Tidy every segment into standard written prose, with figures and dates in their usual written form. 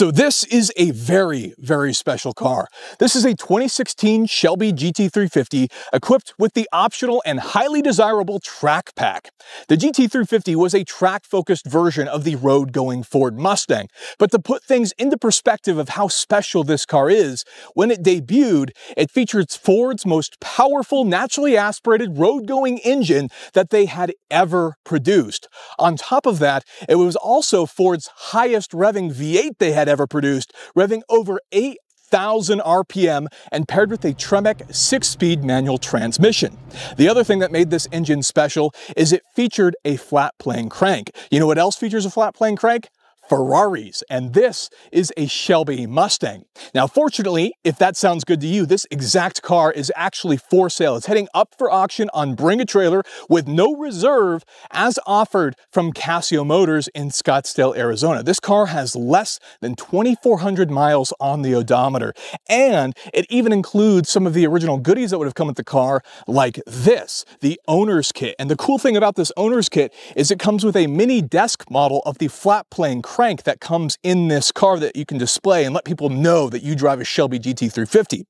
So this is a very, very special car. This is a 2016 Shelby GT350 equipped with the optional and highly desirable track pack. The GT350 was a track-focused version of the road-going Ford Mustang, but to put things into perspective of how special this car is, when it debuted, it featured Ford's most powerful naturally aspirated road-going engine that they had ever produced. On top of that, it was also Ford's highest revving V8 they had ever produced, revving over 8,000 RPM and paired with a TREMEC 6-speed manual transmission. The other thing that made this engine special is it featured a flat plane crank. You know what else features a flat plane crank? Ferraris, and this is a Shelby Mustang. Now, fortunately, if that sounds good to you, this exact car is actually for sale. It's heading up for auction on Bring a Trailer with no reserve as offered from Cascio Motors in Scottsdale, Arizona. This car has less than 2,400 miles on the odometer, and it even includes some of the original goodies that would have come with the car, like this, the owner's kit. And the cool thing about this owner's kit is it comes with a mini desk model of the flat plane crank that comes in this car that you can display and let people know that you drive a Shelby GT350.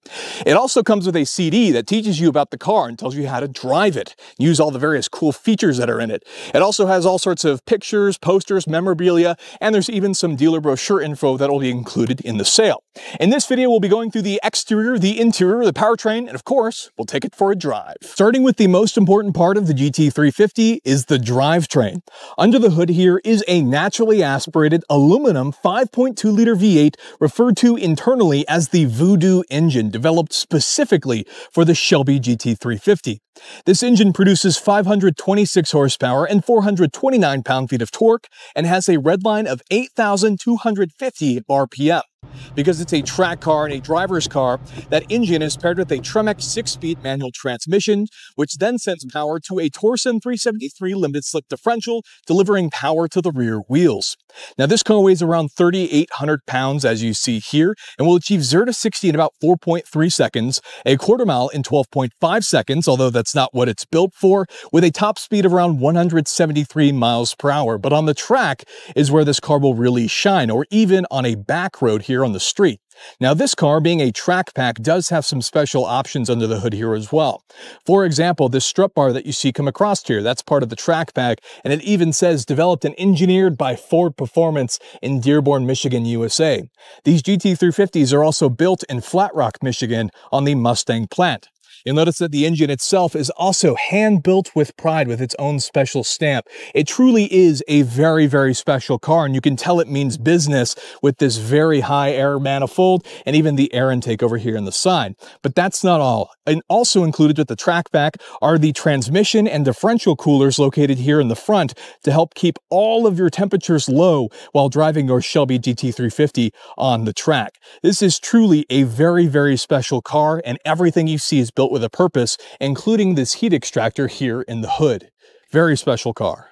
It also comes with a CD that teaches you about the car and tells you how to drive it, use all the various cool features that are in it. It also has all sorts of pictures, posters, memorabilia, and there's even some dealer brochure info that will be included in the sale. In this video, we'll be going through the exterior, the interior, the powertrain, and of course, we'll take it for a drive. Starting with the most important part of the GT350 is the drivetrain. Under the hood here is a naturally aspirated aluminum 5.2-liter V8 referred to internally as the Voodoo engine, developed specifically for the Shelby GT350. This engine produces 526 horsepower and 429 pound-feet of torque and has a redline of 8,250 RPM. Because it's a track car and a driver's car, that engine is paired with a TREMEC 6-speed manual transmission, which then sends power to a Torsen 373 limited slip differential, delivering power to the rear wheels. Now, this car weighs around 3,800 pounds, as you see here, and will achieve 0 to 60 in about 4.3 seconds, a quarter mile in 12.5 seconds, although that's not what it's built for, with a top speed of around 173 miles per hour. But on the track is where this car will really shine, or even on a back road here on the street. Now, this car, being a track pack, does have some special options under the hood here as well. For example, this strut bar that you see come across here, that's part of the track pack, and it even says developed and engineered by Ford Performance in Dearborn, Michigan, USA. These GT350s are also built in Flat Rock, Michigan on the Mustang plant. You'll notice that the engine itself is also hand-built with pride with its own special stamp. It truly is a very, very special car, and you can tell it means business with this very high air manifold and even the air intake over here on the side. But that's not all. And also included with the track pack are the transmission and differential coolers located here in the front to help keep all of your temperatures low while driving your Shelby GT350 on the track. This is truly a very, very special car, and everything you see is built with a purpose, including this heat extractor here in the hood. Very special car.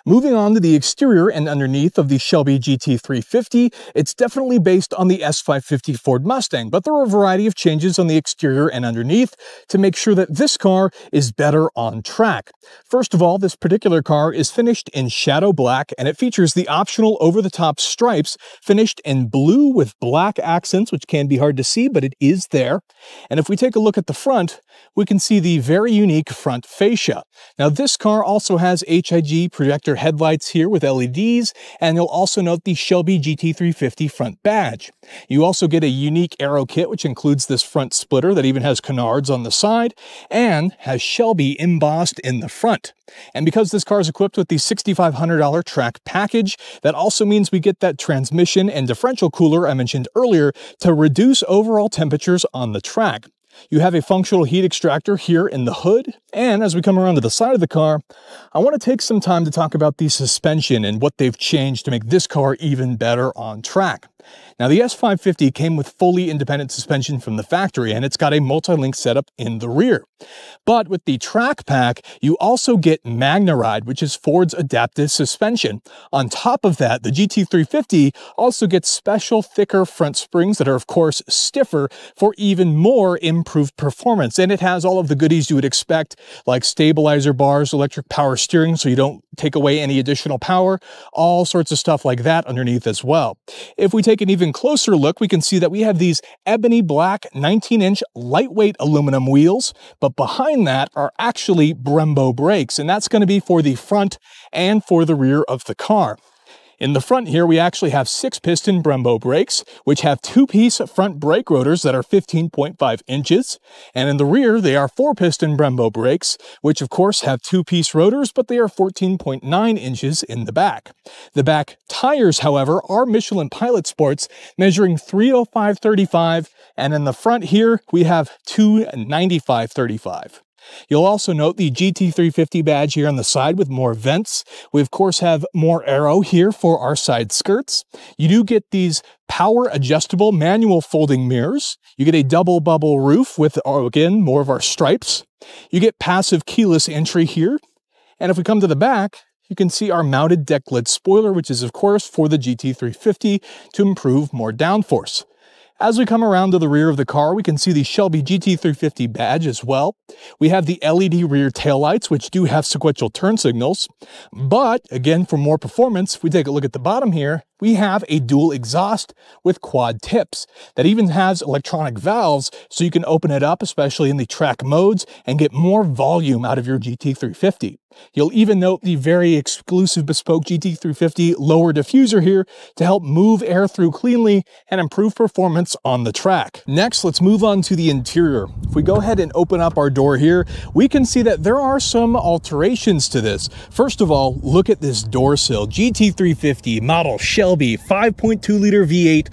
Moving on to the exterior and underneath of the Shelby GT350, it's definitely based on the S550 Ford Mustang, but there are a variety of changes on the exterior and underneath to make sure that this car is better on track. First of all, this particular car is finished in shadow black, and it features the optional over-the-top stripes finished in blue with black accents, which can be hard to see, but it is there. And if we take a look at the front, we can see the very unique front fascia. Now, this car also has HIG projector headlights here with LEDs, and you'll also note the Shelby GT350 front badge. You also get a unique aero kit, which includes this front splitter that even has canards on the side and has Shelby embossed in the front. And because this car is equipped with the $6,500 track package, that also means we get that transmission and differential cooler I mentioned earlier to reduce overall temperatures on the track. You have a functional heat extractor here in the hood, and as we come around to the side of the car, I want to take some time to talk about the suspension and what they've changed to make this car even better on track. Now the S550 came with fully independent suspension from the factory, and it's got a multi-link setup in the rear. But with the track pack, you also get MagneRide, which is Ford's adaptive suspension. On top of that, the GT350 also gets special thicker front springs that are of course stiffer for even more improved performance. And it has all of the goodies you would expect, like stabilizer bars, electric power steering so you don't take away any additional power, all sorts of stuff like that underneath as well. If we take an even closer look, we can see that we have these ebony black 19-inch lightweight aluminum wheels, but behind that are actually Brembo brakes, and that's going to be for the front and for the rear of the car. In the front here, we actually have 6-piston Brembo brakes, which have 2-piece front brake rotors that are 15.5 inches. And in the rear, they are 4-piston Brembo brakes, which of course have 2-piece rotors, but they are 14.9 inches in the back. The back tires, however, are Michelin Pilot Sports, measuring 305/35, and in the front here, we have 295/35. You'll also note the GT350 badge here on the side with more vents. We of course have more aero here for our side skirts. You do get these power adjustable manual folding mirrors. You get a double bubble roof with, again, more of our stripes. You get passive keyless entry here. And if we come to the back, you can see our mounted deck lid spoiler, which is of course for the GT350 to improve more downforce. As we come around to the rear of the car, we can see the Shelby GT350 badge as well. We have the LED rear taillights, which do have sequential turn signals. But again, for more performance, if we take a look at the bottom here, we have a dual exhaust with quad tips that even has electronic valves, so you can open it up, especially in the track modes, and get more volume out of your GT350. You'll even note the very exclusive bespoke GT350 lower diffuser here to help move air through cleanly and improve performance on the track. Next, let's move on to the interior. If we go ahead and open up our door here, we can see that there are some alterations to this. First of all, look at this door sill. GT350 model Shelby 5.2-liter V8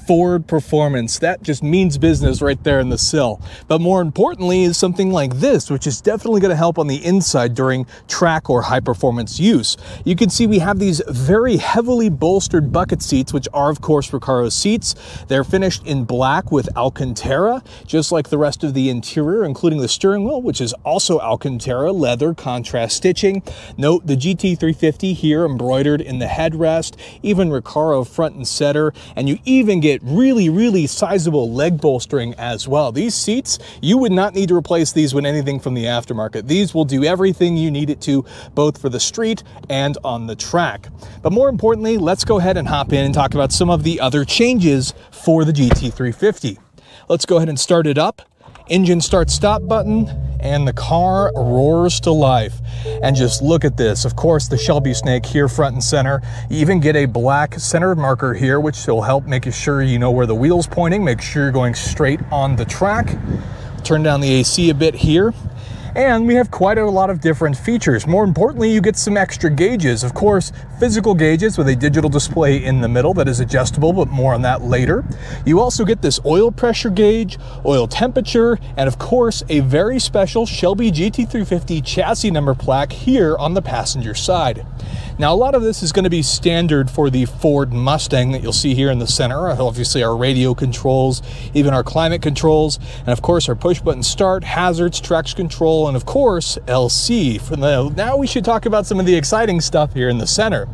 Ford performance. That just means business right there in the sill. But more importantly is something like this, which is definitely going to help on the inside during track or high performance use. You can see we have these very heavily bolstered bucket seats, which are of course Recaro seats. They're finished in black with Alcantara, just like the rest of the interior, including the steering wheel, which is also Alcantara leather contrast stitching. Note the GT350 here embroidered in the headrest, even Recaro front and center, and you even get really sizable leg bolstering as well. These seats, you would not need to replace these with anything from the aftermarket. These will do everything you need it to, both for the street and on the track. But more importantly, let's go ahead and hop in and talk about some of the other changes for the GT350. Let's go ahead and start it up. Engine start stop button, and the car roars to life. And just look at this. Of course, the Shelby snake here front and center. You even get a black center marker here, which will help make sure you know where the wheel's pointing, make sure you're going straight on the track. Turn down the AC a bit here. And we have quite a lot of different features. More importantly, you get some extra gauges. Of course, physical gauges with a digital display in the middle that is adjustable, but more on that later. You also get this oil pressure gauge, oil temperature, and of course, a very special Shelby GT350 chassis number plaque here on the passenger side. Now, a lot of this is going to be standard for the Ford Mustang that you'll see here in the center. Obviously, our radio controls, even our climate controls, and of course, our push-button start, hazards, traction control, and of course, LC. Now we should talk about some of the exciting stuff here in the center.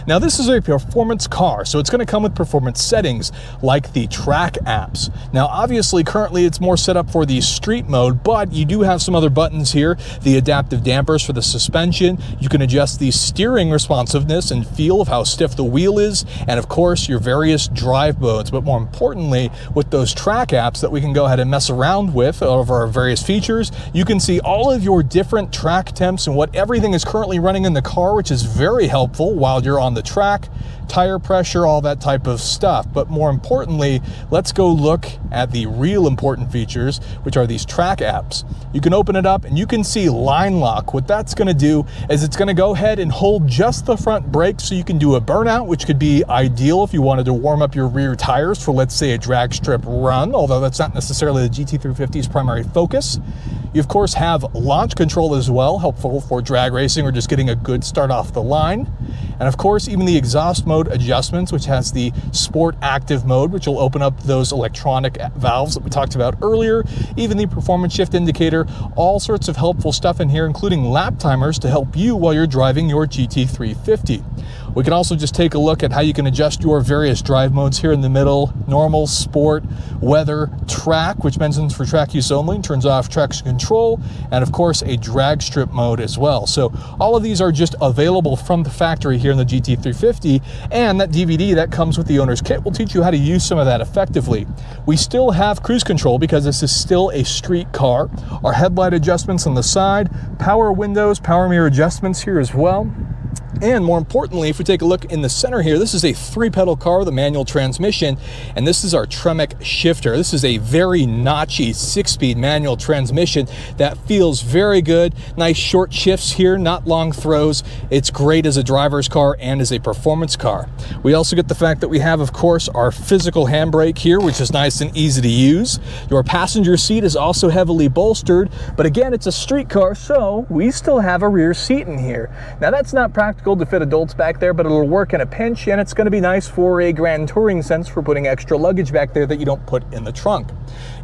Now, this is a performance car, so it's going to come with performance settings like the track apps. Now, obviously, currently it's more set up for the street mode, but you do have some other buttons here. The adaptive dampers for the suspension. You can adjust the steering responsiveness and feel of how stiff the wheel is, and of course, your various drive modes. But more importantly, with those track apps that we can go ahead and mess around with of our various features, you can see all of your different track temps and what everything is currently running in the car, which is very helpful while you're on the track, tire pressure, all that type of stuff. But more importantly, let's go look at the real important features, which are these track apps. You can open it up and you can see line lock. What that's going to do is it's going to go ahead and hold just the front brake, so you can do a burnout, which could be ideal if you wanted to warm up your rear tires for, let's say, a drag strip run, although that's not necessarily the GT350's primary focus. You of course have launch control as well, helpful for drag racing or just getting a good start off the line. And of course, even the exhaust mode adjustments, which has the Sport Active mode, which will open up those electronic valves that we talked about earlier, even the performance shift indicator, all sorts of helpful stuff in here, including lap timers to help you while you're driving your GT350. We can also just take a look at how you can adjust your various drive modes here in the middle: normal, sport, weather, track, which mentions for track use only, turns off traction control, and of course a drag strip mode as well. So all of these are just available from the factory here in the GT350, and that DVD that comes with the owner's kit will teach you how to use some of that effectively. We still have cruise control because this is still a street car. Our headlight adjustments on the side, power windows, power mirror adjustments here as well. And more importantly, if we take a look in the center here, this is a 3-pedal car with a manual transmission, and this is our TREMEC shifter. This is a very notchy 6-speed manual transmission that feels very good. Nice short shifts here, not long throws. It's great as a driver's car and as a performance car. We also get the fact that we have, of course, our physical handbrake here, which is nice and easy to use. Your passenger seat is also heavily bolstered, but again, it's a street car, so we still have a rear seat in here. Now, that's not practical to fit adults back there, but it'll work in a pinch, and it's going to be nice for a grand touring sense for putting extra luggage back there that you don't put in the trunk.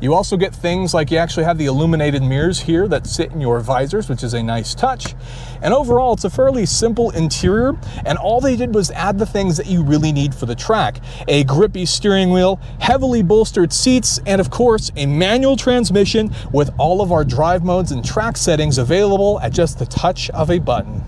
You also get things like you actually have the illuminated mirrors here that sit in your visors, which is a nice touch. And overall, it's a fairly simple interior, and all they did was add the things that you really need for the track: a grippy steering wheel, heavily bolstered seats, and of course a manual transmission with all of our drive modes and track settings available at just the touch of a button.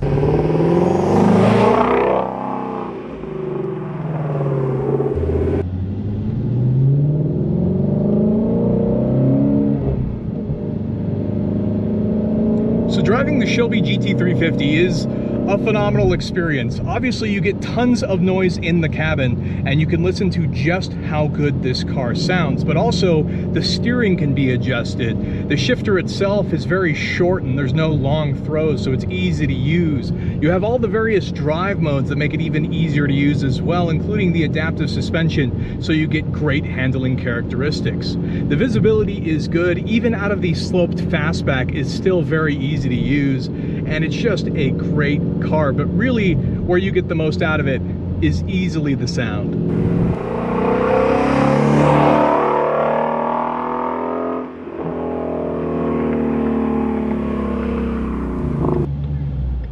So driving the Shelby GT350 is a phenomenal experience. Obviously, you get tons of noise in the cabin, and you can listen to just how good this car sounds, but also the steering can be adjusted. The shifter itself is very short and there's no long throws, so it's easy to use. You have all the various drive modes that make it even easier to use as well, including the adaptive suspension, so you get great handling characteristics. The visibility is good. Even out of the sloped fastback is still very easy to use, and it's just a great car. But really, where you get the most out of it is easily the sound.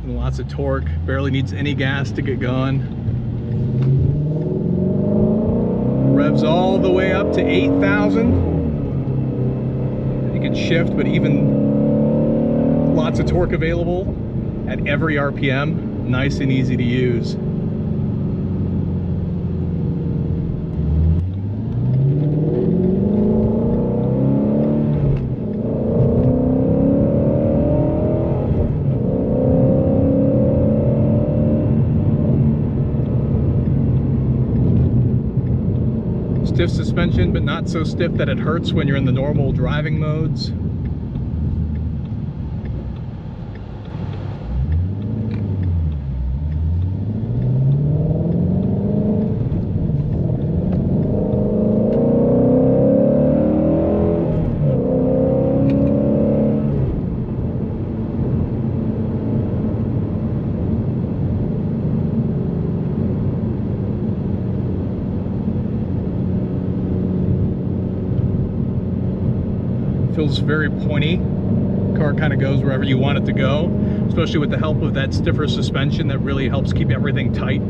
And lots of torque, barely needs any gas to get going. Revs all the way up to 8,000. You can shift, but even lots of torque available at every RPM, nice and easy to use. Stiff suspension, but not so stiff that it hurts when you're in the normal driving modes. Feels very pointy. Car kind of goes wherever you want it to go, especially with the help of that stiffer suspension that really helps keep everything tight.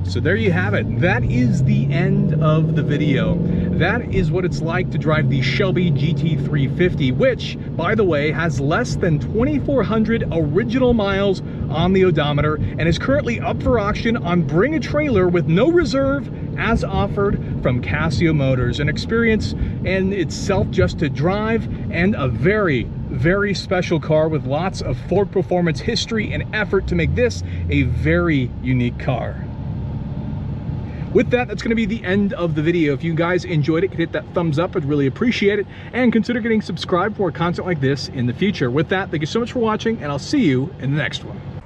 So there you have it. That is the end of the video. That is what it's like to drive the Shelby GT350, which, by the way, has less than 2,400 original miles on the odometer and is currently up for auction on Bring a Trailer with no reserve, as offered from Cascio Motors. An experience in itself just to drive, and a very, very special car with lots of Ford performance history and effort to make this a very unique car. With that, that's going to be the end of the video. If you guys enjoyed it, could hit that thumbs up. I'd really appreciate it. And consider getting subscribed for more content like this in the future. With that, thank you so much for watching, and I'll see you in the next one.